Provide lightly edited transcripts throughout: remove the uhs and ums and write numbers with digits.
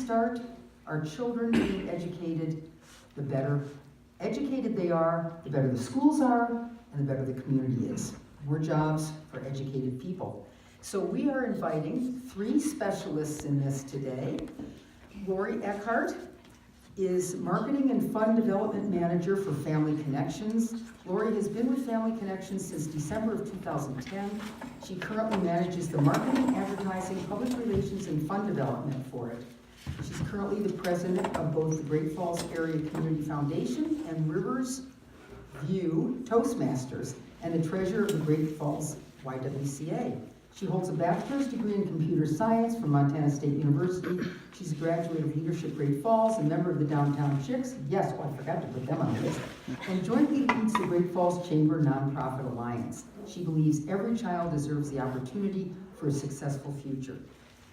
start our children being educated, the better educated they are, the better the schools are, and the better the community is. More jobs for educated people. So we are inviting 3 specialists in this today. Rory Eckhart is Marketing and Fund Development Manager for Family Connections. Rory has been with Family Connections since December of 2010. She currently manages the marketing, advertising, public relations, and fund development for it. She's currently the president of both the Great Falls Area Community Foundation and Rivers View Toastmasters, and the treasurer of the Great Falls YWCA. She holds a bachelor's degree in computer science from Montana State University. She's a graduate of Leadership Great Falls, a member of the Downtown Chicks. Yes, oh, I forgot to put them on the list. And jointly leads the Great Falls Chamber Nonprofit Alliance. She believes every child deserves the opportunity for a successful future.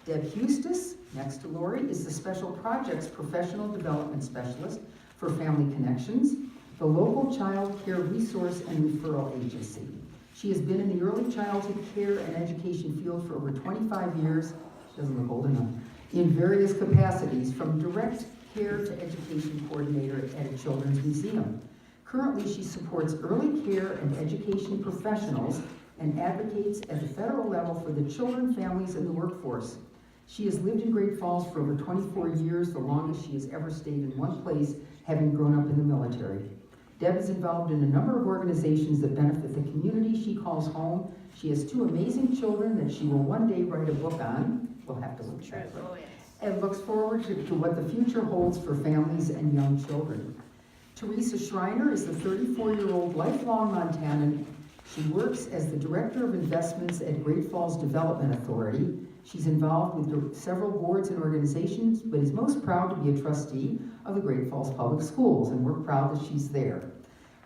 Deb Huestis, next to Lori, is the Special Projects Professional Development Specialist for Family Connections, the local child care resource and referral agency. She has been in the early childhood care and education field for over 25 years, she doesn't look old enough, in various capacities, from direct care to education coordinator at a children's museum. Currently, she supports early care and education professionals and advocates at the federal level for the children, families, and the workforce. She has lived in Great Falls for over 24 years, the longest she has ever stayed in one place, having grown up in the military. Deb is involved in a number of organizations that benefit the community she calls home. She has 2 amazing children that she will one day write a book on. We'll have to look at that. And looks forward to what the future holds for families and young children. Teresa Schreiner is the 34-year-old lifelong Montanan. She works as the Director of Investments at Great Falls Development Authority. She's involved with several boards and organizations, but is most proud to be a trustee of the Great Falls Public Schools, and we're proud that she's there.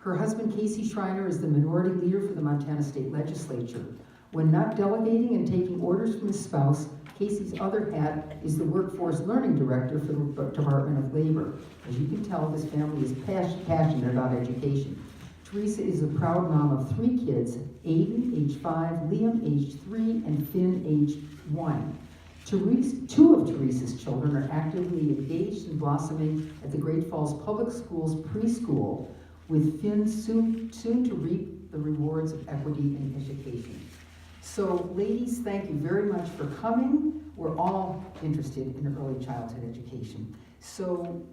Her husband, Casey Schreiner, is the minority leader for the Montana State Legislature. When not delegating and taking orders from his spouse, Casey's other hat is the Workforce Learning Director for the Department of Labor. As you can tell, this family is passionate about education. Teresa is a proud mom of 3 kids, Aiden, age 5, Liam, age 3, and Finn, age 1. 2 of Teresa's children are actively engaged and blossoming at the Great Falls Public Schools preschool, with Finn soon to reap the rewards of equity in education. So, ladies, thank you very much for coming. We're all interested in early childhood education. So,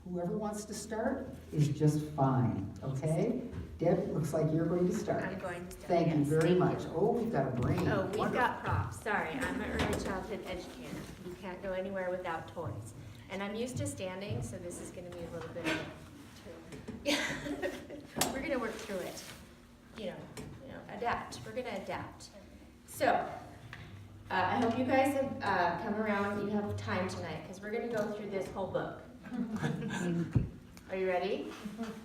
whoever wants to start is just fine, okay? Deb, it looks like you're going to start. I'm going to start. Thank you very much. You. Oh, we've got a brain. Oh, we've Wonderful. got props. Sorry, I'm an early childhood educator. You can't go anywhere without toys. And I'm used to standing, so this is going to be a little bit of we're going to work through it. You know, adapt. We're going to adapt. So, I hope you guys have come around. You have time tonight, because we're going to go through this whole book. Are you ready?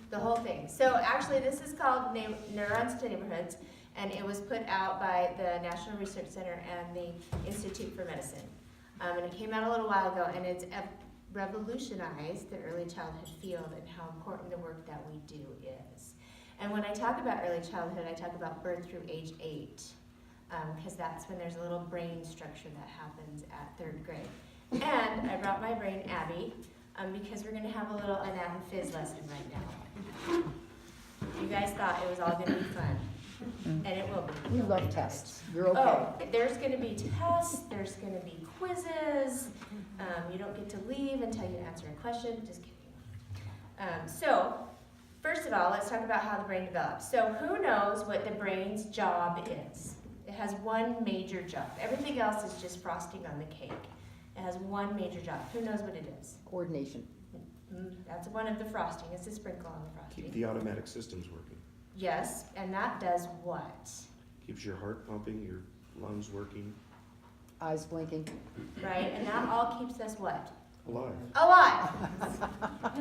The whole thing. So actually this is called Neurons to Neighborhoods, and it was put out by the National Research Center and the Institute for Medicine. And it came out a little while ago, and it's revolutionized the early childhood field and how important the work that we do is. And when I talk about early childhood, I talk about birth through age 8, because that's when there's a little brain structure that happens at 3rd grade. And I brought my brain, Abby, because we're going to have a little anat and phys lesson right now. You guys thought it was all going to be fun, and it will be. We love tests. You're okay. Oh, there's going to be tests, there's going to be quizzes. You don't get to leave until you answer a question. Just kidding. So, first of all, let's talk about how the brain develops. So, who knows what the brain's job is? It has one major job. Everything else is just frosting on the cake. It has one major job. Who knows what it is? Coordination. That's one of the frosting. It's a sprinkle on the frosting. Keep the automatic systems working. Yes, and that does what? Keeps your heart pumping, your lungs working. Eyes blinking. Right, and that all keeps us what? Alive. Alive!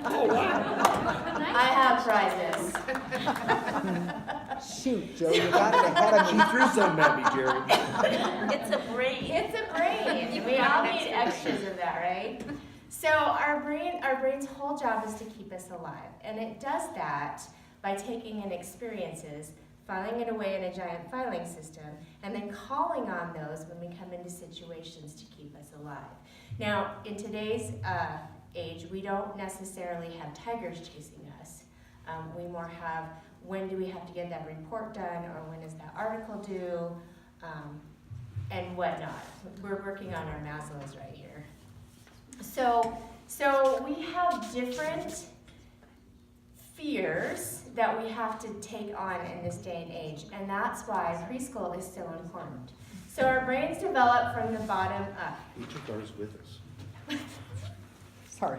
Oh, wow. I have prizes. Shoot, Joe, you got it ahead of She me. threw something at me, Jerry. It's a brain. It's a brain. We all need extras of that, right? So our brain's whole job is to keep us alive. And it does that by taking in experiences, filing it away in a giant filing system, and then calling on those when we come into situations to keep us alive. Now, in today's age, we don't necessarily have tigers chasing us. We more have, when do we have to get that report done, or when is that article due, and whatnot. We're working on our Maslow's right here. So we have different fears that we have to take on in this day and age, and that's why preschool is so important. So our brains develop from the bottom up. We took ours with us. Sorry.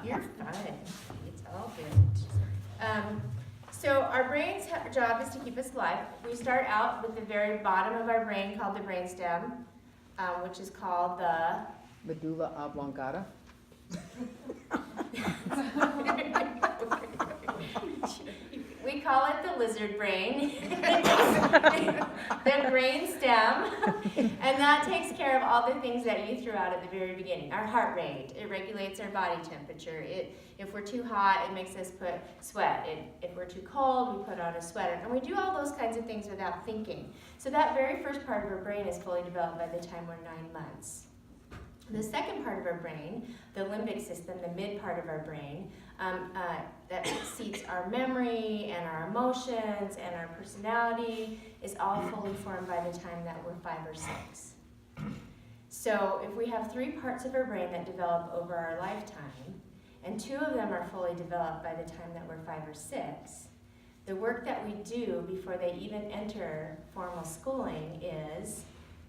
You're fine. It's all good. So our brain's job is to keep us alive. We start out with the very bottom of our brain called the brainstem, which is called the Medulla oblongata. we call it the lizard brain, the brain stem, and that takes care of all the things that you threw out at the very beginning. Our heart rate, it regulates our body temperature. If we're too hot, it makes us put sweat. If we're too cold, we put on a sweater. And we do all those kinds of things without thinking. So that very first part of our brain is fully developed by the time we're 9 months. The second part of our brain, the limbic system, the mid part of our brain, that seats our memory and our emotions and our personality, is all fully formed by the time that we're 5 or 6. So if we have 3 parts of our brain that develop over our lifetime, and 2 of them are fully developed by the time that we're 5 or 6, the work that we do before they even enter formal schooling is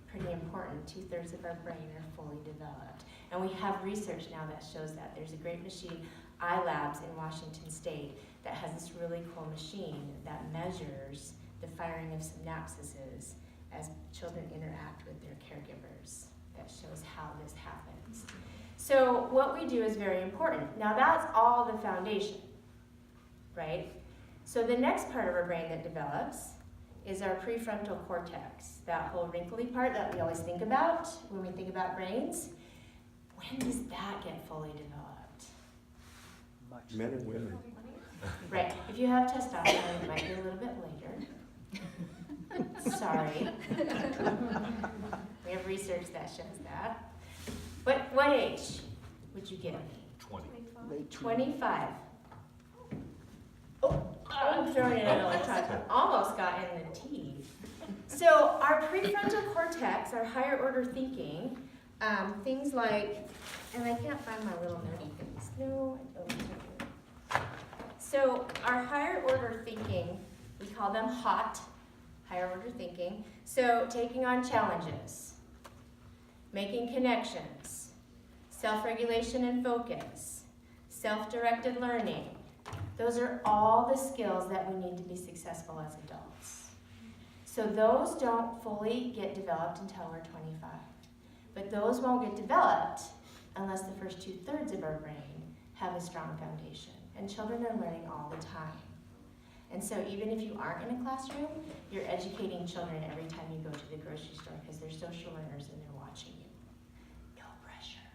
pretty important. 2/3 of our brain are fully developed. And we have research now that shows that. There's a great machine, iLabs in Washington State, that has this really cool machine that measures the firing of synapses as children interact with their caregivers. That shows how this happens. So what we do is very important. Now that's all the foundation, right? So the next part of our brain that develops is our prefrontal cortex, that whole wrinkly part that we always think about when we think about brains. When does that get fully developed? Much. Men and women. Right, if you have testosterone, it might be a little bit later. Sorry. We have research that shows that. But what age would you give me? 20. Late 25. Oh, I'm throwing it at electronics. Almost got in the teeth. So our prefrontal cortex, our higher order thinking, things like, and I can't find my little notey things. No, I don't. So our higher order thinking, we call them HOT, higher order thinking. So taking on challenges, making connections, self-regulation and focus, self-directed learning. Those are all the skills that we need to be successful as adults. So those don't fully get developed until we're 25. But those won't get developed unless the first 2/3 of our brain have a strong foundation. And children are learning all the time. And so even if you aren't in a classroom, you're educating children every time you go to the grocery store because they're social learners and they're watching you. No pressure.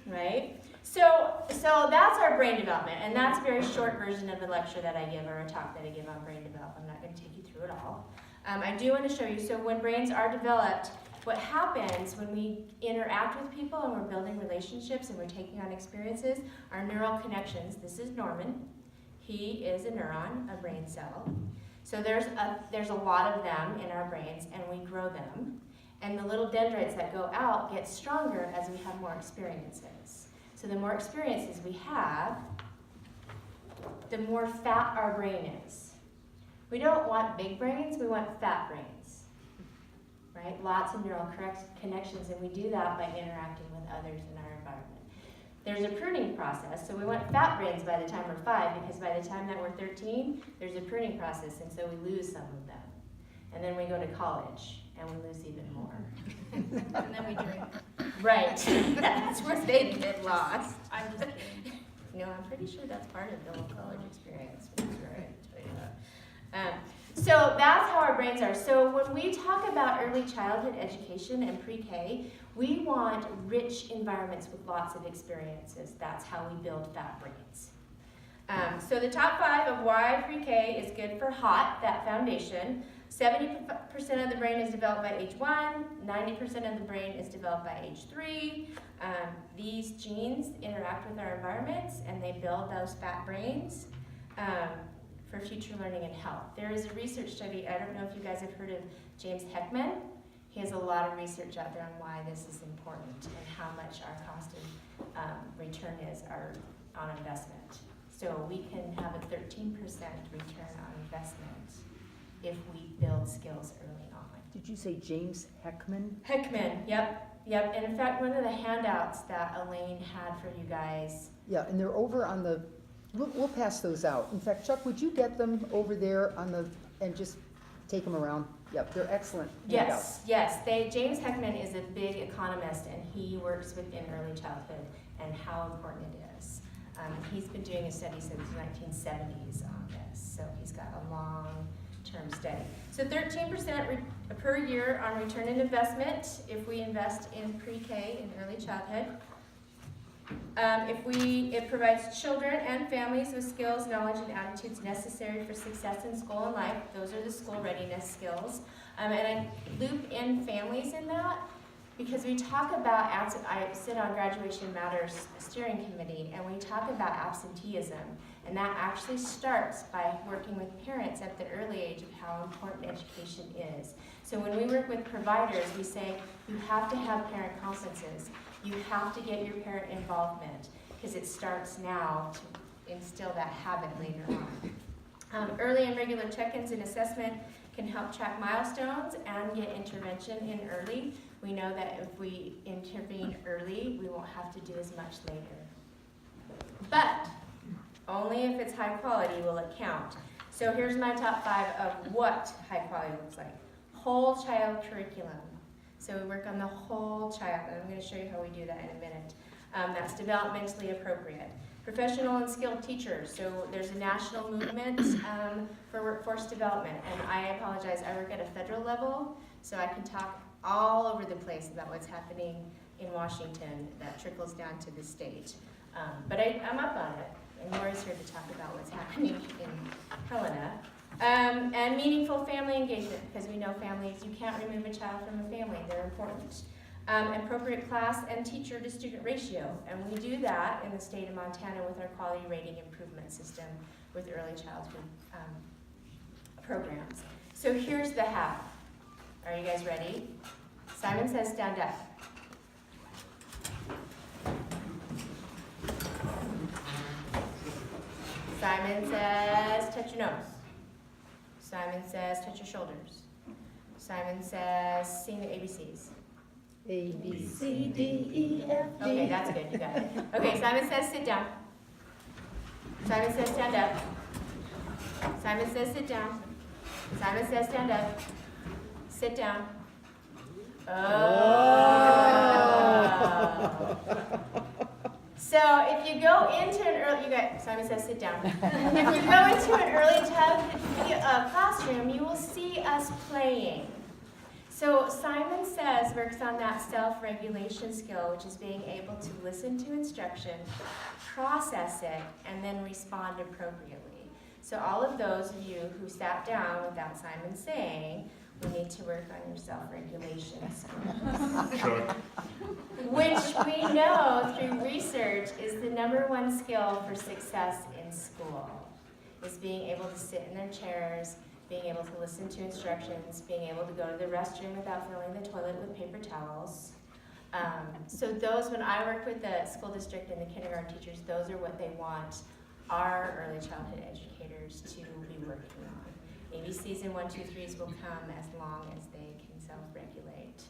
Right? So that's our brain development, and that's a very short version of the lecture that I give, or a talk that I give on brain development. I'm not going to take you through it all. I do want to show you, so when brains are developed, what happens when we interact with people and we're building relationships and we're taking on experiences, our neural connections. This is Norman. He is a neuron, a brain cell. So there's a lot of them in our brains, and we grow them. And the little dendrites that go out get stronger as we have more experiences. So the more experiences we have, the more fat our brain is. We don't want big brains, we want fat brains, right? Lots of neural connections, and we do that by interacting with others in our environment. There's a pruning process, so we want fat brains by the time we're 5, because by the time that we're 13, there's a pruning process, and so we lose some of them. And then we go to college, and we lose even more. And then we drink. Right, that's where they get lost. I'm just kidding. No, I'm pretty sure that's part of the whole college experience. So that's how our brains are. So when we talk about early childhood education and pre-K, we want rich environments with lots of experiences. That's how we build fat brains. So the top 5 of why pre-K is good for HOT, that foundation. 70% of the brain is developed by age 1, 90% of the brain is developed by age 3. These genes interact with our environments and they build those fat brains for future learning and health. There is a research study, I don't know if you guys have heard of James Heckman. He has a lot of research out there on why this is important and how much our cost of return is on investment. So we can have a 13% return on investment if we build skills early on. Did you say James Heckman? Heckman, yep. And in fact, one of the handouts that Elaine had for you guys. Yeah, and they're over on the, we'll pass those out. In fact, Chuck, would you get them over there on the, and just take them around? Yep, they're excellent handouts. Yes. James Heckman is a big economist and he works within early childhood and how important it is. He's been doing a study since the 1970s on this, so he's got a long-term study. So 13% per year on return on investment if we invest in pre-K in early childhood. It provides children and families with skills, knowledge, and attitudes necessary for success in school and life. Those are the school readiness skills. And I loop in families in that because we talk about, I sit on Graduation Matters Steering Committee, and we talk about absenteeism. And that actually starts by working with parents at the early age of how important education is. So when we work with providers, we say, you have to have parent conferences. You have to get your parent involvement because it starts now to instill that habit later on. Early and regular check-ins and assessment can help track milestones and get intervention in early. We know that if we intervene early, we won't have to do as much later. But only if it's high quality will it count. So here's my top 5 of what high quality looks like. Whole child curriculum. So we work on the whole child, and I'm going to show you how we do that in a minute. That's developmentally appropriate. Professional and skilled teachers. So there's a national movement for workforce development, and I apologize, I work at a federal level, so I can talk all over the place about what's happening in Washington that trickles down to the state. But I'm up on it, and Rory's here to talk about what's happening in Helena. And meaningful family engagement, because we know families, you can't remove a child from a family, they're important. Appropriate class and teacher to student ratio, and we do that in the state of Montana with our quality rating improvement system with early childhood programs. So here's the how. Are you guys ready? Simon says stand up. Simon says touch your nose. Simon says touch your shoulders. Simon says sing the ABCs. A, B, C, D, E, F, G. Okay, that's good, you got it. Okay, Simon says sit down. Simon says stand up. Simon says sit down. Simon says stand up. Sit down. Oh. So if you go into an early, Simon says sit down. If you go into an early childhood classroom, you will see us playing. So Simon Says works on that self-regulation skill, which is being able to listen to instruction, process it, and then respond appropriately. So all of those of you who sat down without Simon saying, we need to work on your self-regulation skills. Chuck. Which we know through research is the #1 skill for success in school, is being able to sit in their chairs, being able to listen to instructions, being able to go to the restroom without filling the toilet with paper towels. So those, when I work with the school district and the kindergarten teachers, those are what they want our early childhood educators to be working on. ABCs and 1, 2, 3s will come as long as they can self-regulate.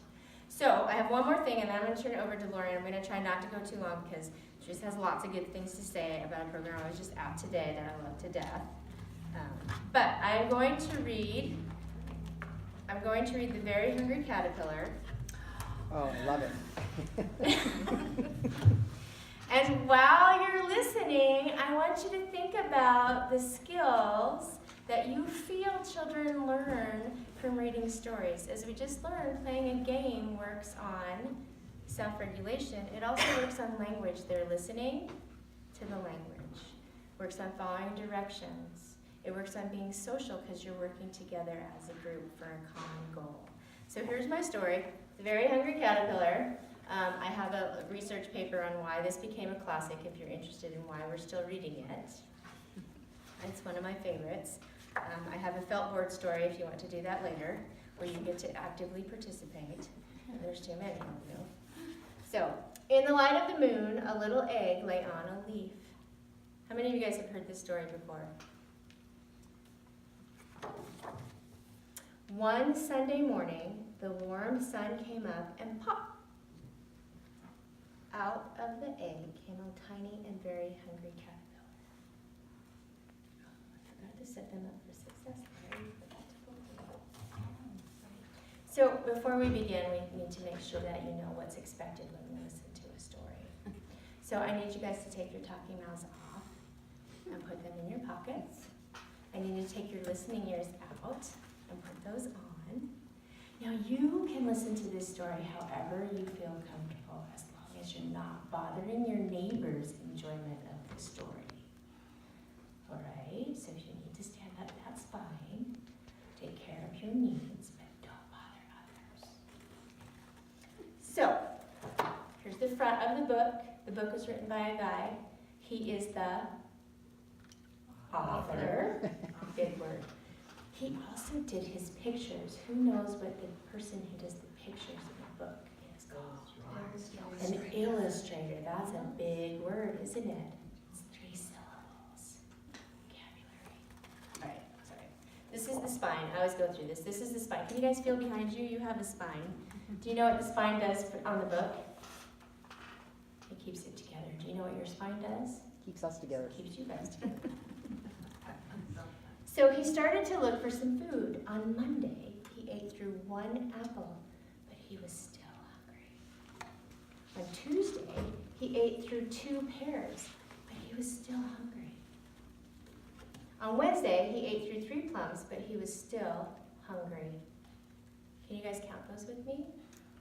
So I have one more thing, and then I'm going to turn it over to Lori, and I'm going to try not to go too long because she just has lots of good things to say about a program I was just at today that I love to death. But I'm going to read The Very Hungry Caterpillar. Oh, I love it. And while you're listening, I want you to think about the skills that you feel children learn from reading stories. As we just learned, playing a game works on self-regulation. It also works on language. They're listening to the language. Works on following directions. It works on being social because you're working together as a group for a common goal. So here's my story. The Very Hungry Caterpillar. I have a research paper on why this became a classic if you're interested in why we're still reading it. It's one of my favorites. I have a felt board story if you want to do that later, where you get to actively participate. There's too many of you. So, in the light of the moon, a little egg lay on a leaf. How many of you guys have heard this story before? One Sunday morning, the warm sun came up and pop! Out of the egg came a tiny and very hungry caterpillar. I forgot to set them up for success. I forgot to put them. So before we begin, we need to make sure that you know what's expected when we listen to a story. So I need you guys to take your talking mouths off and put them in your pockets. I need you to take your listening ears out and put those on. Now you can listen to this story however you feel comfortable, as long as you're not bothering your neighbor's enjoyment of the story. All right, so if you need to stand up, that's fine. Take care of your needs, but don't bother others. So, here's the front of the book. The book was written by a guy. He is the author. Big word. He also did his pictures. Who knows what the person who does the pictures in the book is called? An illustrator. That's a big word, isn't it? It's 3 syllables. Vocabulary. All right, sorry. This is the spine. I always go through this. This is the spine. Can you guys feel behind you? You have a spine. Do you know what the spine does on the book? It keeps it together. Do you know what your spine does? Keeps us together. It keeps you guys together. So he started to look for some food. On Monday, he ate through 1 apple, but he was still hungry. On Tuesday, he ate through 2 pears, but he was still hungry. On Wednesday, he ate through 3 plums, but he was still hungry. Can you guys count those with me?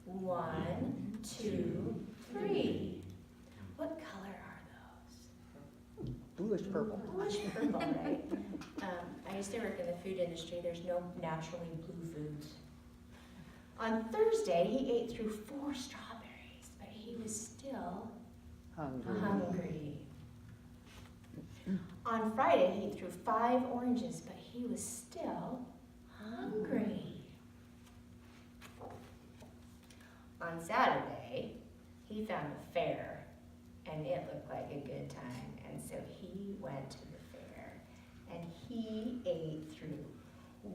1, 2, 3. What color are those? Bluish purple. Bluish purple, right? I used to work in the food industry. There's no naturally blue foods. On Thursday, he ate through 4 strawberries, but he was still hungry. On Friday, he ate through 5 oranges, but he was still hungry. On Saturday, he found a fair, and it looked like a good time, and so he went to the fair, and he ate through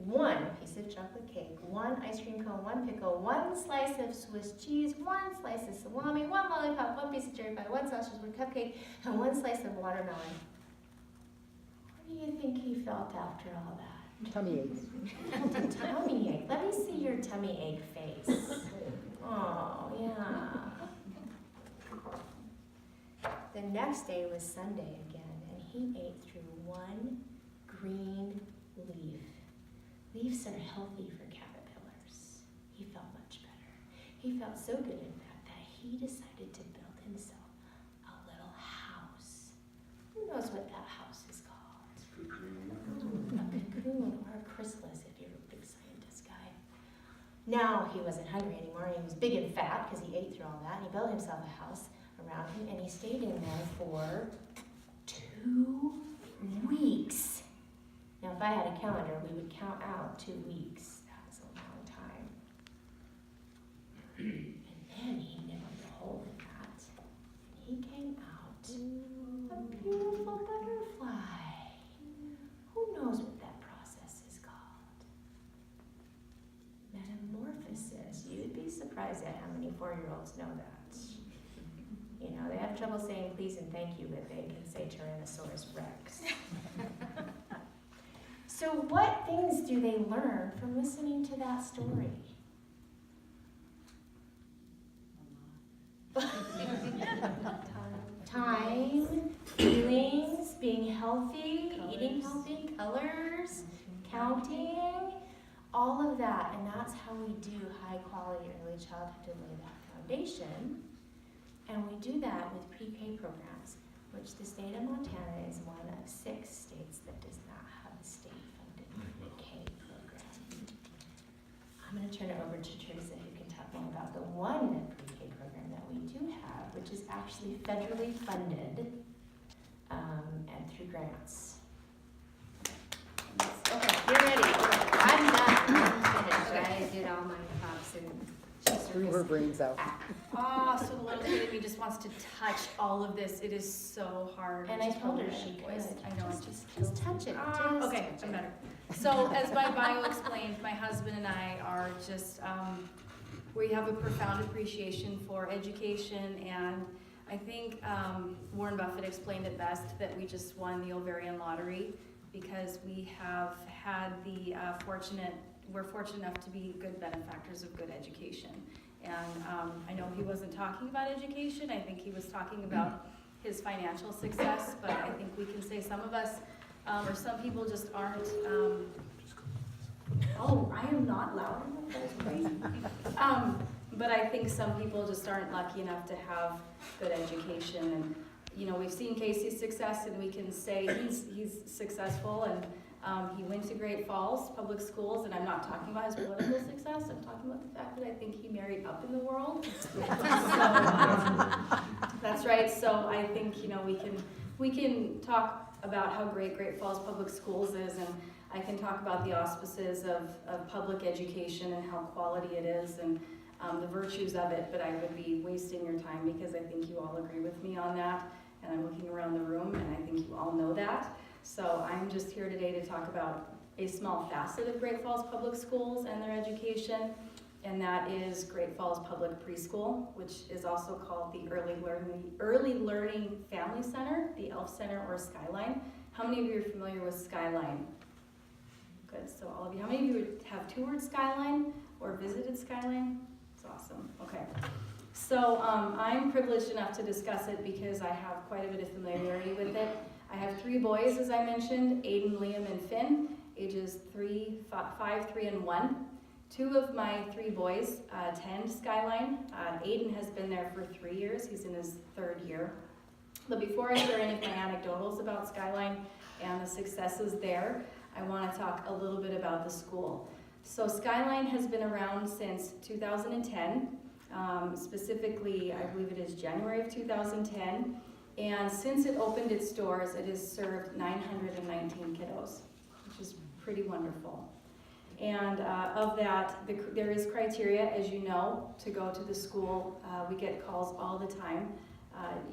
1 piece of chocolate cake, 1 ice cream cone, 1 pickle, 1 slice of Swiss cheese, 1 slice of salami, 1 lollipop, 1 piece of cherry pie, 1 sausage, 1 cupcake, and 1 slice of watermelon. What do you think he felt after all that? Tummy aches. Tummy ache. Let me see your tummy ache face. Oh, yeah. The next day was Sunday again, and he ate through 1 green leaf. Leaves are healthy for caterpillars. He felt much better. He felt so good, in fact, that he decided to build himself a little house. Who knows what that house is called? A cocoon or a chrysalis if you're a big scientist guy. Now he wasn't hungry anymore. He was big and fat because he ate through all that. And he built himself a house around him, and he stayed in there for 2 weeks. Now, if I had a calendar, we would count out 2 weeks. That was a long time. And then he nibbled a hole in that, and he came out a beautiful butterfly. Who knows what that process is called? Metamorphosis. You'd be surprised at how many 4-year-olds know that. You know, they have trouble saying please and thank you, but they can say Tyrannosaurus Rex. So what things do they learn from listening to that story? Time, feelings, being healthy, eating healthy, colors, counting, all of that. And that's how we do high quality early childhood to lay that foundation. And we do that with pre-K programs, which the state of Montana is one of 6 states that does not have a state-funded K program. I'm gonna turn it over to Teresa, who can talk more about the one pre-K program that we do have, which is actually federally funded, and through grants. Okay, you're ready. I'm done. I'm finished. I did all my thoughts and Threw her brains out. So the little kid in me just wants to touch all of this. It is so hard. And I to told her focus. she could. I know, it just just touch it. okay, I'm better. So as my bio explained, my husband and I are just, we have a profound appreciation for education, and I think Warren Buffett explained it best that we just won the ovarian lottery because we have had the we're fortunate enough to be good benefactors of good education. And I know he wasn't talking about education, I think he was talking about his financial success, but I think we can say some of us, or some people just aren't, oh, I am not loud enough, that is crazy. But I think some people just aren't lucky enough to have good education. And, you know, we've seen Casey's success and we can say he's successful, and he went to Great Falls Public Schools, and I'm not talking about his political success, I'm talking about the fact that I think he married up in the world. So, that's right, so I think, you know, we can talk about how great Great Falls Public Schools is, and I can talk about the auspices of public education and how quality it is, and the virtues of it, but I would be wasting your time because I think you all agree with me on that, and I'm looking around the room and I think you all know that. So I'm just here today to talk about a small facet of Great Falls Public Schools and their education, and that is Great Falls Public Preschool, which is also called the Early Learning Family Center, the ELF Center, or Skyline. How many of you are familiar with Skyline? Good, so all of you. How many of you have toured Skyline or visited Skyline? It's awesome, okay. So I'm privileged enough to discuss it because I have quite a bit of familiarity with it. I have 3 boys, as I mentioned, Aiden, Liam, and Finn, ages 5, 3, and 1. 2 of my 3 boys attend Skyline. Aiden has been there for 3 years. He's in his 3rd year. But before I share any of my anecdotals about Skyline and the successes there, I want to talk a little bit about the school. So Skyline has been around since 2010, specifically, I believe it is January of 2010. And since it opened its doors, it has served 919 kiddos, which is pretty wonderful. And of that, there is criteria, as you know, to go to the school. We get calls all the time.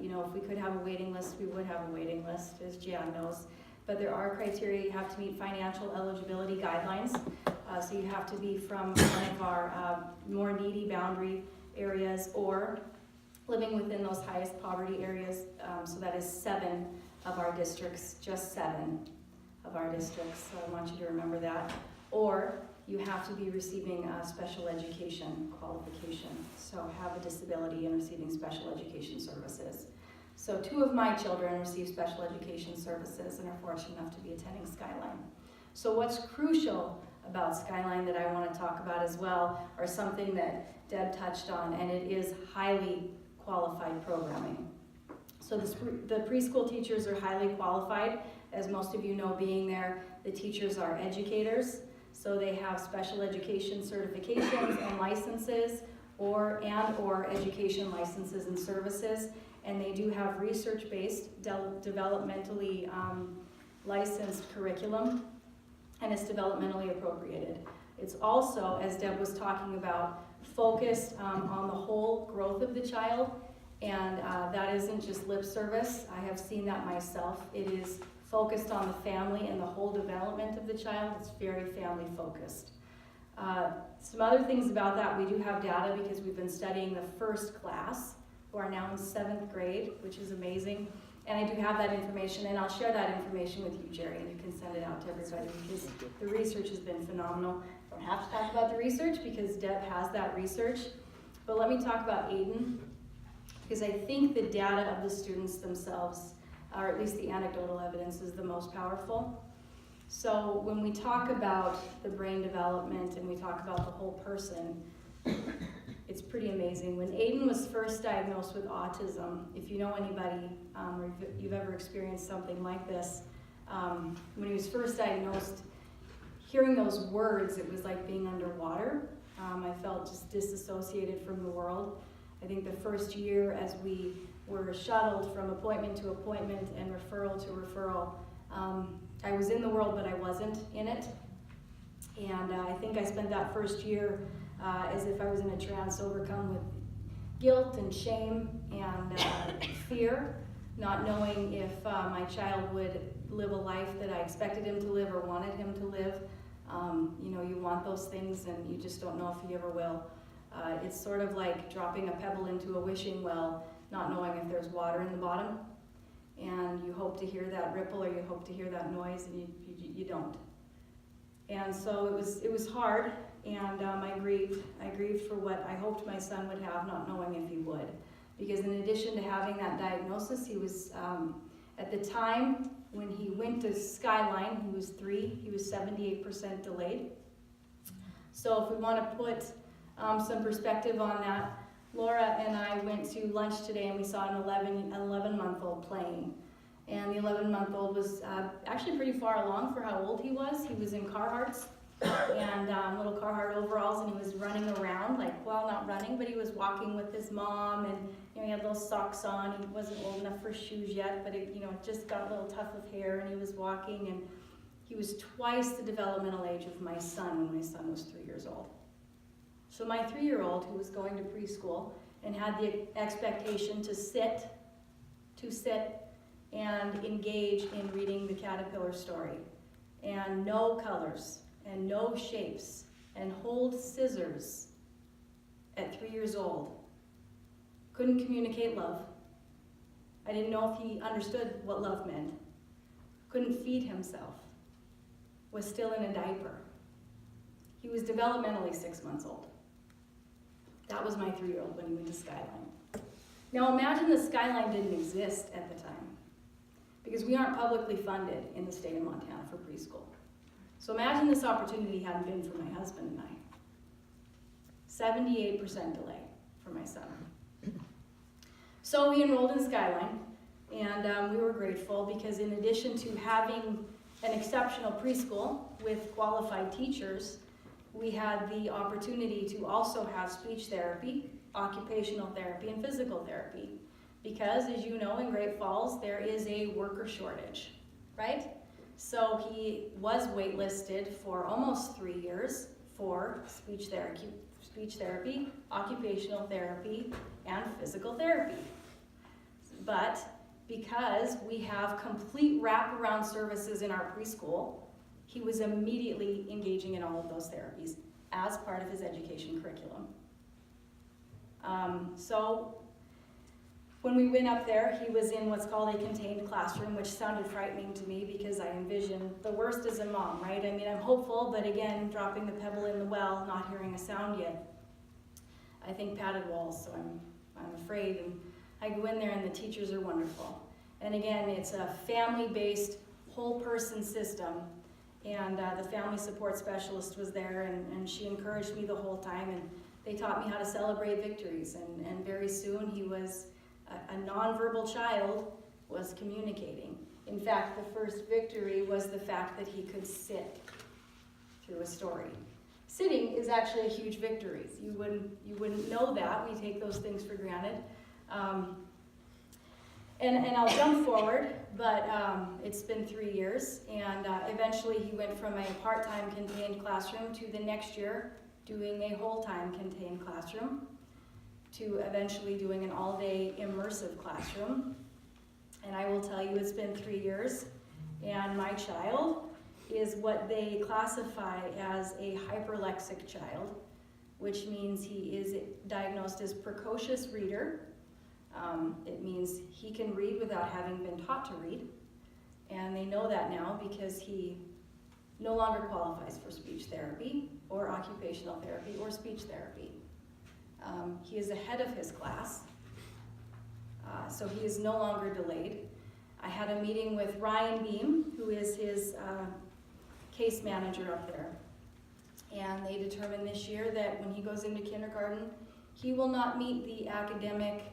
You know, if we could have a waiting list, we would have a waiting list, as Jan knows. But there are criteria. You have to meet financial eligibility guidelines. So you have to be from one of our more needy boundary areas or living within those highest poverty areas. So that is 7 of our districts, just 7 of our districts. So I want you to remember that. Or you have to be receiving a special education qualification. So have a disability and receiving special education services. So 2 of my children receive special education services and are fortunate enough to be attending Skyline. So what's crucial about Skyline that I want to talk about as well are something that Deb touched on, and it is highly qualified programming. So the preschool teachers are highly qualified. As most of you know, being there, the teachers are educators. So they have special education certifications and licenses or education licenses and services. And they do have research-based, developmentally licensed curriculum, and it's developmentally appropriated. It's also, as Deb was talking about, focused on the whole growth of the child, and that isn't just lip service. I have seen that myself. It is focused on the family and the whole development of the child. It's very family focused. Some other things about that, we do have data because we've been studying the first class, who are now in 7th grade, which is amazing. And I do have that information, and I'll share that information with you, Jerry, and you can send it out to everybody because the research has been phenomenal. I don't have to talk about the research because Deb has that research. But let me talk about Aiden, because I think the data of the students themselves, or at least the anecdotal evidence, is the most powerful. So when we talk about the brain development and we talk about the whole person, it's pretty amazing. When Aiden was first diagnosed with autism, if you know anybody or if you've ever experienced something like this, When he was first diagnosed, hearing those words, it was like being underwater. I felt just disassociated from the world. I think the first year, as we were shuttled from appointment to appointment and referral to referral, I was in the world, but I wasn't in it. And I think I spent that first year as if I was in a trance, overcome with guilt and shame and fear, not knowing if my child would live a life that I expected him to live or wanted him to live. You know, you want those things and you just don't know if he ever will. It's sort of like dropping a pebble into a wishing well, not knowing if there's water in the bottom. And you hope to hear that ripple or you hope to hear that noise, and you don't. And so it was hard, and I grieved. I grieved for what I hoped my son would have, not knowing if he would. Because in addition to having that diagnosis, he was, at the time when he went to Skyline, he was 3, he was 78% delayed. So if we want to put some perspective on that, Laura and I went to lunch today and we saw an 11-month-old playing. And the 11-month-old was actually pretty far along for how old he was. He was in Carhartts and little Carhartt overalls, and he was running around, like, well, not running, but he was walking with his mom, and you know, he had little socks on. He wasn't old enough for shoes yet, but it, you know, just got a little tuft of hair, and he was walking, and he was twice the developmental age of my son when my son was 3 years old. So my 3-year-old, who was going to preschool and had the expectation to sit and engage in reading the caterpillar story, and know colors, and know shapes, and hold scissors at 3 years old, couldn't communicate love. I didn't know if he understood what love meant, couldn't feed himself, was still in a diaper. He was developmentally 6 months old. That was my 3-year-old when he went to Skyline. Now imagine the Skyline didn't exist at the time, because we aren't publicly funded in the state of Montana for preschool. So imagine this opportunity hadn't been for my husband and I. 78% delay for my son. So we enrolled in Skyline, and we were grateful because in addition to having an exceptional preschool with qualified teachers, we had the opportunity to also have speech therapy, occupational therapy, and physical therapy. Because, as you know, in Great Falls, there is a worker shortage, right? So he was waitlisted for almost 3 years for speech therapy, occupational therapy, and physical therapy. But because we have complete wraparound services in our preschool, he was immediately engaging in all of those therapies as part of his education curriculum. So when we went up there, he was in what's called a contained classroom, which sounded frightening to me because I envisioned the worst as a mom, right? I mean, I'm hopeful, but again, dropping the pebble in the well, not hearing a sound yet. I think padded walls, so I'm afraid. And I go in there and the teachers are wonderful. And again, it's a family-based, whole-person system. And the family support specialist was there, and she encouraged me the whole time, and they taught me how to celebrate victories. And very soon he was a nonverbal child, was communicating. In fact, the first victory was the fact that he could sit through a story. Sitting is actually a huge victory. You wouldn't know that. We take those things for granted. And I'll jump forward, but it's been 3 years, and eventually he went from a part-time contained classroom to the next year doing a whole-time contained classroom, to eventually doing an all-day immersive classroom. And I will tell you, it's been 3 years, and my child is what they classify as a hyperlexic child, which means he is diagnosed as precocious reader. It means he can read without having been taught to read, and they know that now because he no longer qualifies for speech therapy or occupational therapy or speech therapy. He is ahead of his class, so he is no longer delayed. I had a meeting with Ryan Beam, who is his case manager up there, and they determined this year that when he goes into kindergarten, he will not meet the academic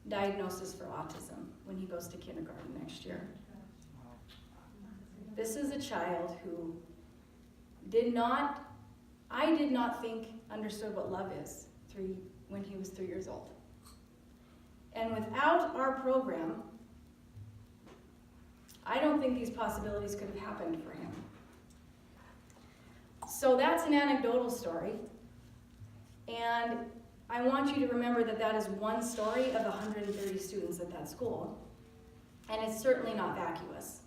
diagnosis for autism when he goes to kindergarten next year. This is a child who I did not think understood what love is when he was 3 years old. And without our program, I don't think these possibilities could have happened for him. So that's an anecdotal story. And I want you to remember that that is one story of 130 students at that school. And it's certainly not vacuous.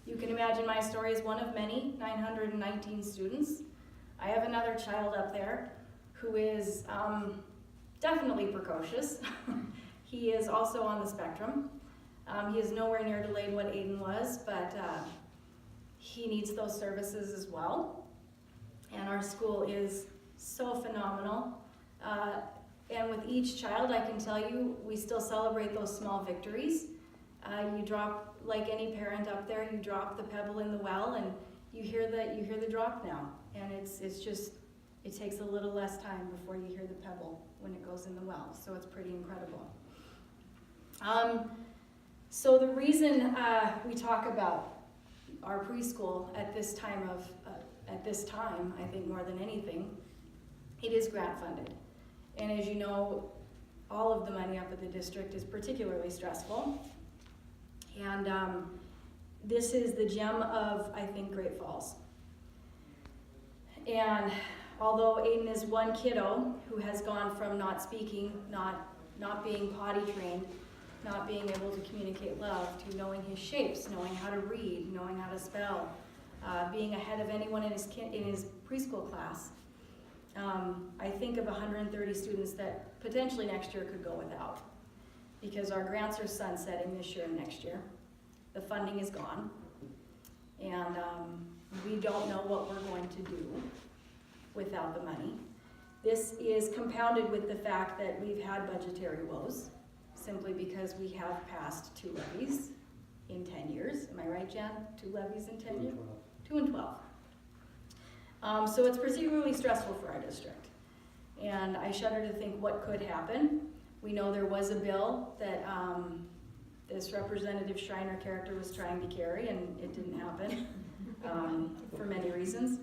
You can imagine my story is one of many, 919 students. I have another child up there who is definitely precocious. He is also on the spectrum. He is nowhere near delayed what Aiden was, but he needs those services as well. And our school is so phenomenal. And with each child, I can tell you, we still celebrate those small victories. You drop, like any parent up there, you drop the pebble in the well, and you hear the drop now. And it's just, it takes a little less time before you hear the pebble when it goes in the well. So it's pretty incredible. So the reason we talk about our preschool at this time, I think more than anything, it is grant funded. And as you know, all of the money up at the district is particularly stressful. And this is the gem of, I think, Great Falls. And although Aiden is one kiddo who has gone from not speaking, not being potty trained, not being able to communicate love, to knowing his shapes, knowing how to read, knowing how to spell, being ahead of anyone in his preschool class. I think of 130 students that potentially next year could go without, because our grants are sunsetting this year and next year. The funding is gone, and we don't know what we're going to do without the money. This is compounded with the fact that we've had budgetary woes, simply because we have passed 2 levies in 10 years. Am I right, Jan? 2 levies in 10 years? 2 and 12. So it's particularly stressful for our district. And I shudder to think what could happen. We know there was a bill that this Representative Schreiner character was trying to carry, and it didn't happen for many reasons.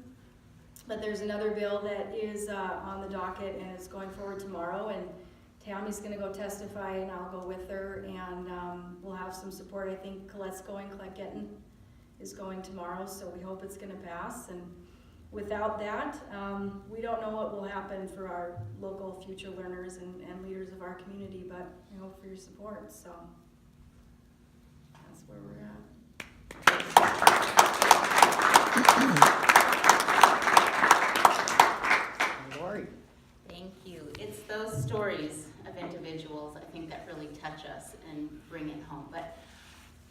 But there's another bill that is on the docket, and it's going forward tomorrow, and Tammy's gonna go testify, and I'll go with her, and we'll have some support. I think Colette's going, Colette Getton is going tomorrow, so we hope it's gonna pass. And without that, we don't know what will happen for our local future learners and leaders of our community, but I hope for your support, so that's where we're at. Rory. Thank you. It's those stories of individuals, I think, that really touch us and bring it home. But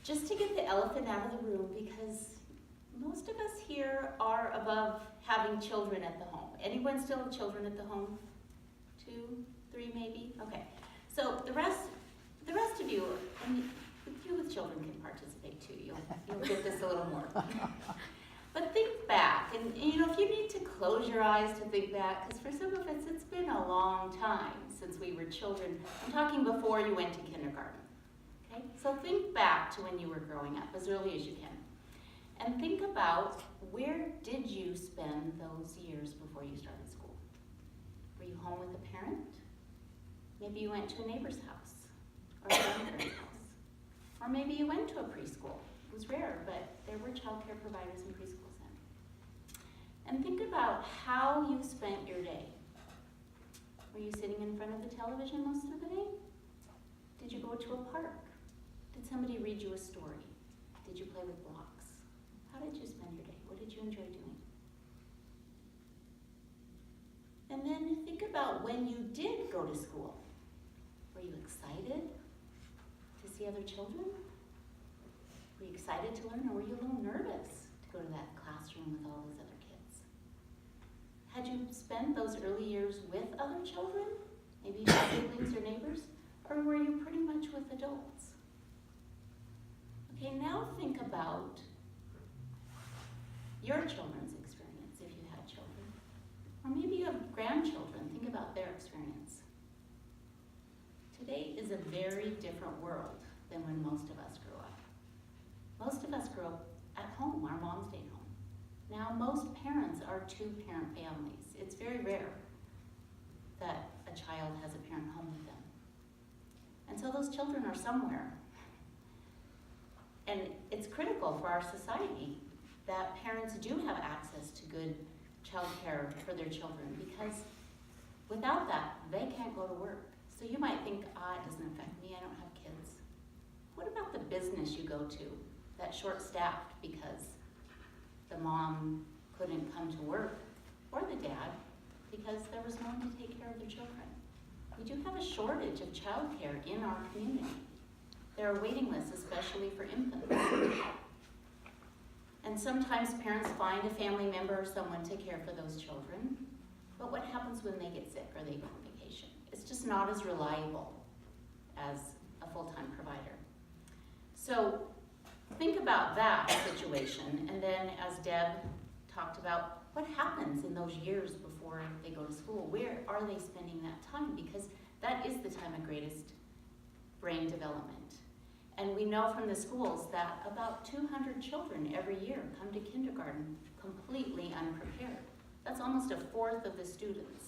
just to get the elephant out of the room, because most of us here are above having children at the home. Anyone still have children at the home? 2, 3 maybe? Okay. So the rest of you, and you with children can participate too. You'll get this a little more. But think back, and you know, if you need to close your eyes to think back, because for some of us it's been a long time since we were children. I'm talking before you went to kindergarten. Okay? So think back to when you were growing up, as early as you can. And think about, where did you spend those years before you started school? Were you home with a parent? Maybe you went to a neighbor's house, or a grandparent's house. Or maybe you went to a preschool. It was rare, but there were child care providers in preschools then. And think about how you spent your day. Were you sitting in front of the television most of the day? Did you go to a park? Did somebody read you a story? Did you play with blocks? How did you spend your day? What did you enjoy doing? And then think about when you did go to school. Were you excited to see other children? Were you excited to learn, or were you a little nervous to go to that classroom with all those other kids? Had you spent those early years with other children, maybe your siblings or neighbors, or were you pretty much with adults? Okay, now think about your children's experience, if you had children. Or maybe you have grandchildren. Think about their experience. Today is a very different world than when most of us grew up. Most of us grew up at home. Our mom stayed home. Now, most parents are two-parent families. It's very rare that a child has a parent home with them. And so those children are somewhere. And it's critical for our society that parents do have access to good child care for their children, because without that, they can't go to work. So you might think, it doesn't affect me, I don't have kids. What about the business you go to that's short-staffed because the mom couldn't come to work, or the dad, because there was no one to take care of their children? We do have a shortage of childcare in our community. There are waiting lists, especially for infants. And sometimes parents find a family member or someone to care for those children. But what happens when they get sick or they go on vacation? It's just not as reliable as a full-time provider. So think about that situation. And then, as Deb talked about, what happens in those years before they go to school? Where are they spending that time? Because that is the time of greatest brain development. And we know from the schools that about 200 children every year come to kindergarten completely unprepared. That's almost a fourth of the students.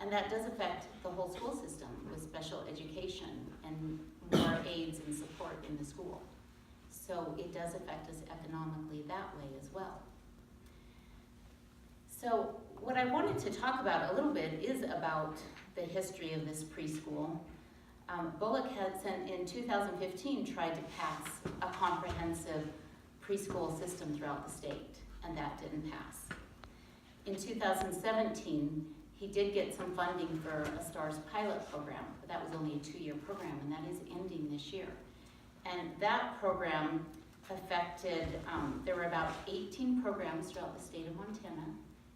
And that does affect the whole school system with special education and more aids and support in the school. So it does affect us economically that way as well. So what I wanted to talk about a little bit is about the history of this preschool. Bullock had in 2015 tried to pass a comprehensive preschool system throughout the state, and that didn't pass. In 2017, he did get some funding for a STARS pilot program, but that was only a 2-year program, and that is ending this year. And that program affected, there were about 18 programs throughout the state of Montana.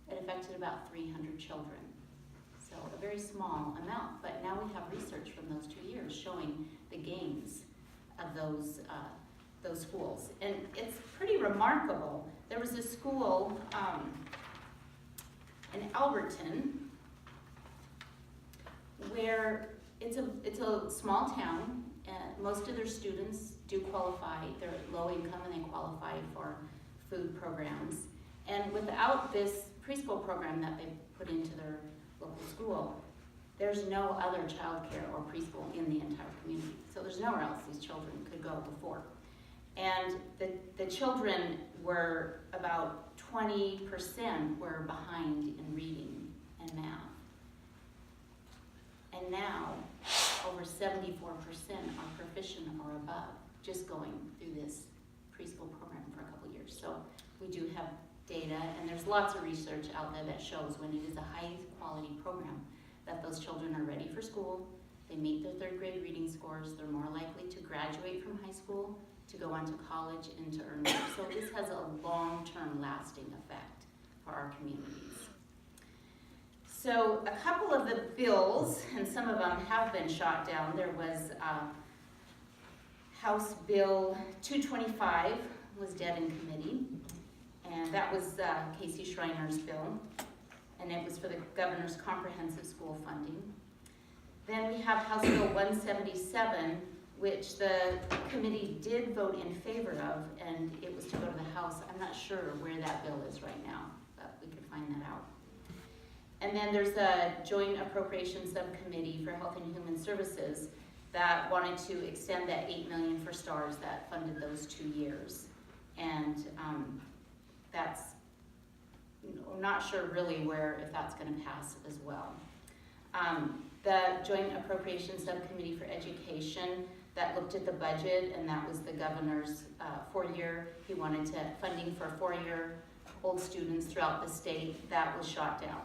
It affected about 300 children. So a very small amount, but now we have research from those 2 years showing the gains of those schools. And it's pretty remarkable. There was a school in Alberton where it's a small town. Most of their students do qualify. They're low income and they qualify for food programs. And without this preschool program that they put into their local school, there's no other child care or preschool in the entire community. So there's nowhere else these children could go before. And the children were about 20% were behind in reading and math. And now over 74% are proficient or above, just going through this preschool program for a couple years. So we do have data, and there's lots of research out there that shows when it is a high quality program that those children are ready for school, they meet their 3rd grade reading scores, they're more likely to graduate from high school, to go on to college, and to earn more. So this has a long-term lasting effect for our communities. So a couple of the bills, and some of them have been shot down. There was House Bill 225 was dead in committee. And that was Teresa Schreiner's bill, and it was for the governor's comprehensive school funding. Then we have House Bill 177, which the committee did vote in favor of, and it was to go to the House. I'm not sure where that bill is right now, but we could find that out. And then there's a Joint Appropriations Subcommittee for Health and Human Services that wanted to extend that $8 million for STARS that funded those 2 years. And that's, I'm not sure really if that's going to pass as well. The Joint Appropriations Subcommittee for Education that looked at the budget, and that was the governor's 4-year. He wanted funding for 4-year-old students throughout the state. That was shot down.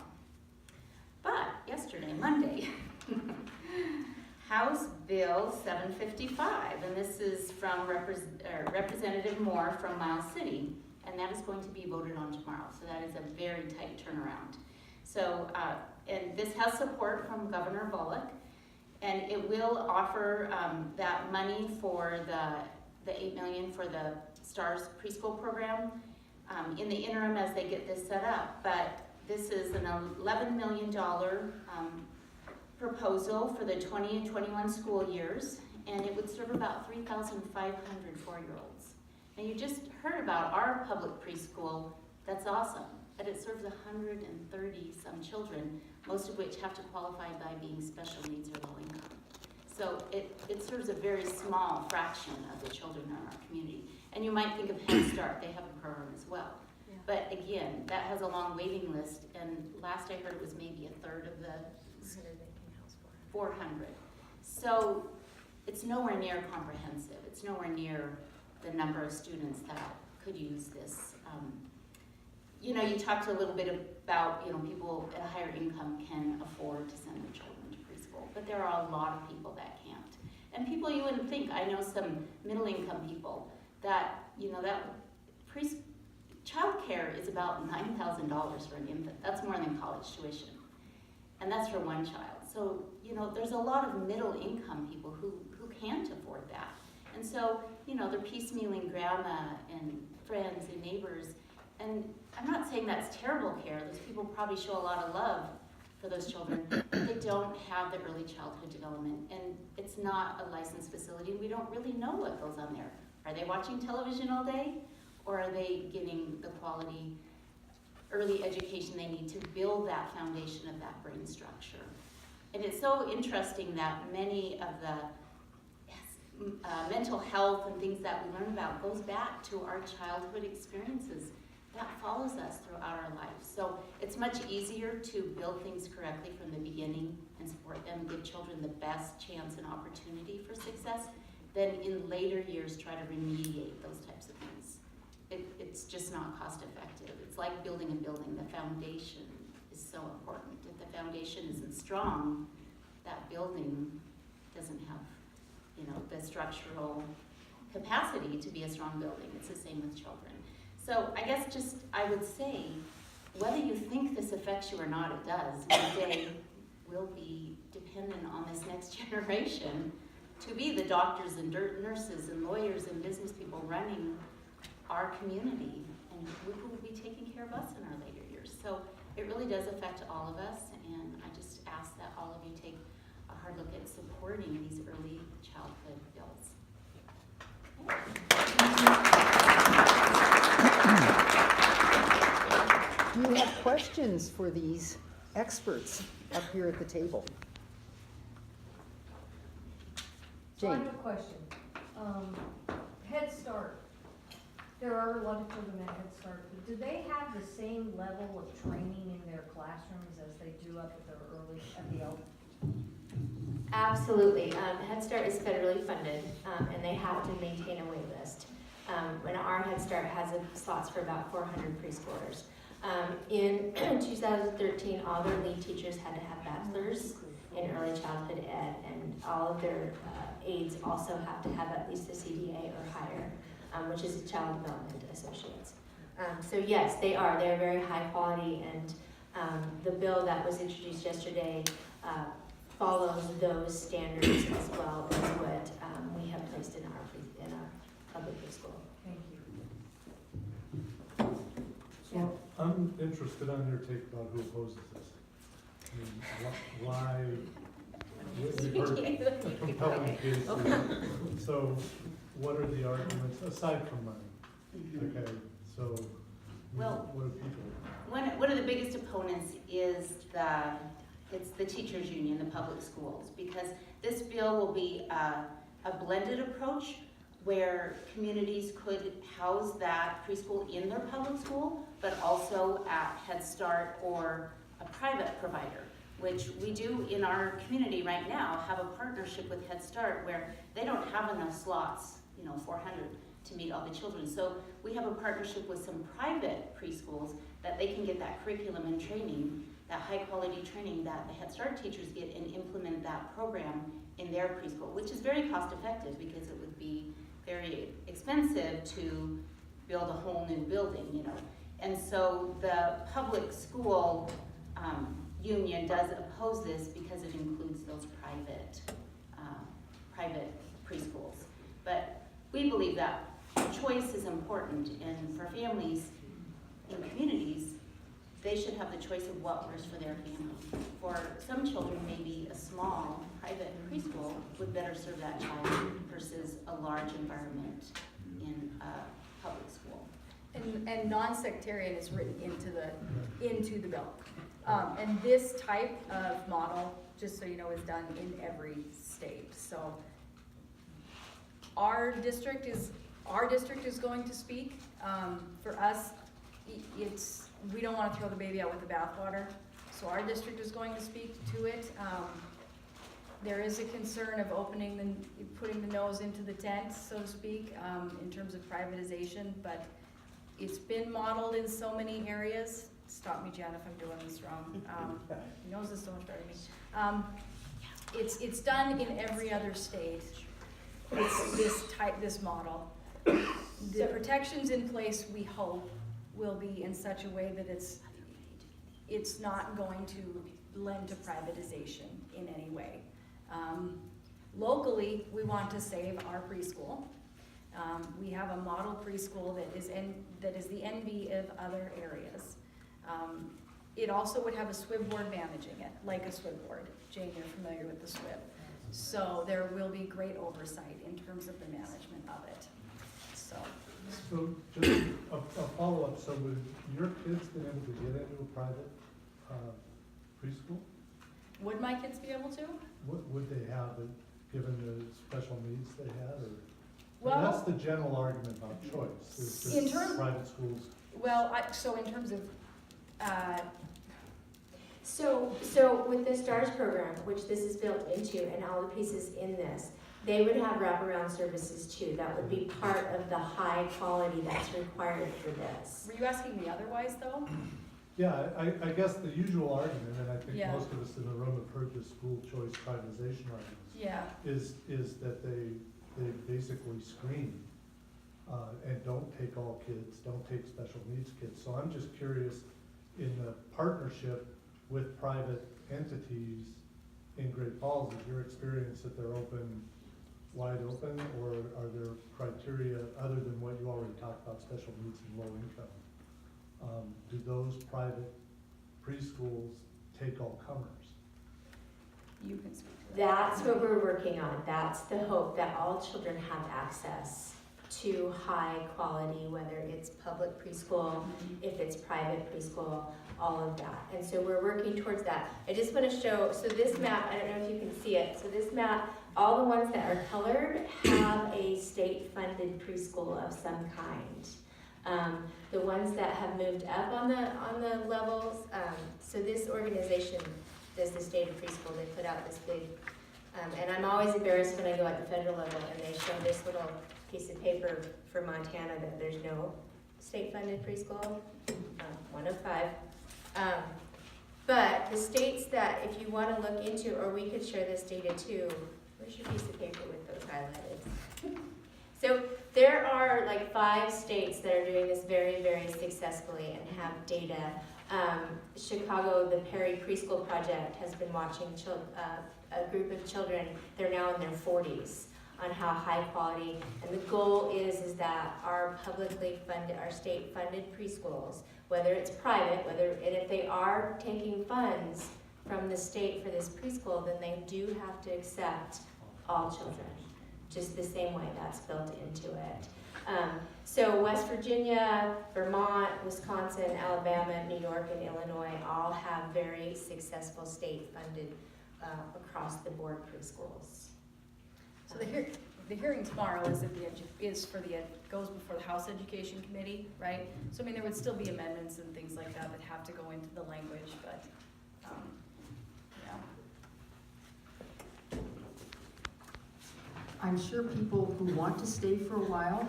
But yesterday, Monday, House Bill 755, and this is from Representative Moore from Miles City, and that is going to be voted on tomorrow. So that is a very tight turnaround. So, and this has support from Governor Bullock, and it will offer that money for the $8 million for the STARS preschool program in the interim as they get this set up. But this is an $11 million proposal for the 20 and 21 school years, and it would serve about 3,500 4-year-olds. And you just heard about our public preschool, that's awesome, but it serves 130 some children, most of which have to qualify by being special needs or low income. So it serves a very small fraction of the children in our community. And you might think of Head Start, they have a program as well. Yeah. But again, that has a long waiting list, and last I heard it was maybe a third of the 400. So it's nowhere near comprehensive. It's nowhere near the number of students that could use this. You know, you talked a little bit about, you know, people at a higher income can afford to send their children to preschool, but there are a lot of people that can't. And people you wouldn't think, I know some middle income people that, you know, that childcare is about $9,000 for an infant. That's more than college tuition. And that's for one child. So, you know, there's a lot of middle income people who can't afford that. And so, you know, they're piecemealing grandma and friends and neighbors. And I'm not saying that's terrible care. Those people probably show a lot of love for those children, but they don't have the early childhood development. And it's not a licensed facility. We don't really know what goes on there. Are they watching television all day? Or are they getting the quality early education they need to build that foundation of that brain structure? And it's so interesting that many of the mental health and things that we learn about goes back to our childhood experiences. That follows us throughout our life. So it's much easier to build things correctly from the beginning and support them, give children the best chance and opportunity for success, than in later years try to remediate those types of things. It's just not cost effective. It's like building a building. The foundation is so important. If the foundation isn't strong, that building doesn't have, you know, the structural capacity to be a strong building. It's the same with children. So I guess just, I would say, whether you think this affects you or not, it does. One day we'll be dependent on this next generation to be the doctors and nurses and lawyers and business people running our community, and who will be taking care of us in our later years. So it really does affect all of us, and I just ask that all of you take a hard look at supporting these early childhood bills. Do you have questions for these experts up here at the table? So I Jane? have a question. Head Start, there are a lot of children at Head Start, but do they have the same level of training in their classrooms as they do up at the L? Absolutely. Head Start is federally funded, and they have to maintain a wait list. And our Head Start has slots for about 400 preschoolers. In 2013, all their lead teachers had to have bachelors in early childhood ed, and all of their aides also have to have at least a CDA or higher, which is Child Development Associates. So yes, they are. They're very high quality, and the bill that was introduced yesterday follows those standards as well as what we have placed in our public preschool. Thank you. So I'm interested on your take about who opposes this. I mean, why? We've heard compelling cases. So what are the arguments, aside from money? Okay, so Well, what do people? one of the biggest opponents is it's the teachers union, the public schools, because this bill will be a blended approach where communities could house that preschool in their public school, but also at Head Start or a private provider, which we do in our community right now, have a partnership with Head Start where they don't have enough slots, 400 to meet all the children. So we have a partnership with some private preschools that they can get that curriculum and training, that high quality training that the Head Start teachers get, and implement that program in their preschool, which is very cost effective because it would be very expensive to build a whole new building, And so the public school union does oppose this because it includes those private preschools. But we believe that choice is important, and for families in communities, they should have the choice of what works for their family. For some children, maybe a small private preschool would better serve that child versus a large environment in a public school. And non-sectarian is written into the bill. And this type of model, just so you know, is done in every state. So our district is going to speak. For us, we don't want to throw the baby out with the bathwater. So our district is going to speak to it. There is a concern of putting the nose into the tent, so to speak, in terms of privatization, but it's been modeled in so many areas. Stop me, Jan, if I'm doing this wrong. He knows this so much better than me. It's done in every other state. It's this model. The protections in place, we hope, will be in such a way that it's not going to lend to privatization in any way. Locally, we want to save our preschool. We have a model preschool that is the envy of other areas. It also would have a SWIB board managing it, like a SWIB board. Jane, you're familiar with the SWIB. So there will be great oversight in terms of the management of it. So just a follow-up, so would your kids been able to get into a private preschool? would my kids be able to? Would they have, given the special needs they had, or? Well, That's the general argument about choice, is in that private schools. Well, so in terms of, So with the STARS program, which this is built into, and all the pieces in this, they would have wraparound services too. That would be part of the high quality that's required for this. were you asking me otherwise though? Yeah, I guess the usual argument, and I think Yeah. most of us in the room have heard the school choice privatization arguments, Yeah. is that they basically screen and don't take all kids, don't take special needs kids. So I'm just curious, in the partnership with private entities in Great Falls, is your experience that they're wide open, or are there criteria other than what you already talked about, special needs and low income? Do those private preschools take all comers? You can speak to that. That's what we're working on. That's the hope, that all children have access to high quality, whether it's public preschool, if it's private preschool, all of that. And so we're working towards that. I just want to show, so this map, I don't know if you can see it. So this map, all the ones that are colored have a state-funded preschool of some kind. The ones that have moved up on the levels, so this organization does the state of preschool. They put out this big, and I'm always embarrassed when I go at the federal level and they show this little piece of paper for Montana that there's no state-funded preschool, 1 of 5. But the states that, if you want to look into, or we could share this data too, where's your piece of paper with those highlighted? So there are like 5 states that are doing this very, very successfully and have data. Chicago, the Perry Preschool Project has been watching a group of children, they're now in their 40s, on how high quality, and the goal is that our publicly funded, our state funded preschools, whether it's private, and if they are taking funds from the state for this preschool, then they do have to accept all children, just the same way that's built into it. So West Virginia, Vermont, Wisconsin, Alabama, New York, and Illinois all have very successful state-funded across the board preschools. So the hearing tomorrow goes before the House Education Committee, right? So I mean, there would still be amendments and things like that have to go into the language, but, yeah. I'm sure people who want to stay for a while,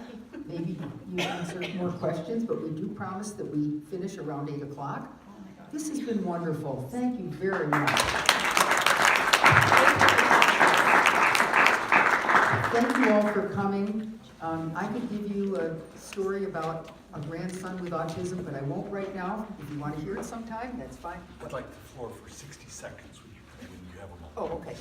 maybe you answer more questions, but we do promise that we finish around 8 o'clock. Oh my God. This has been wonderful. Thank you very much. Thank you all for coming. I could give you a story about a grandson with autism, but I won't right now. If you want to hear it sometime, that's fine. I'd like the floor for 60 seconds when you have a moment. Oh, okay.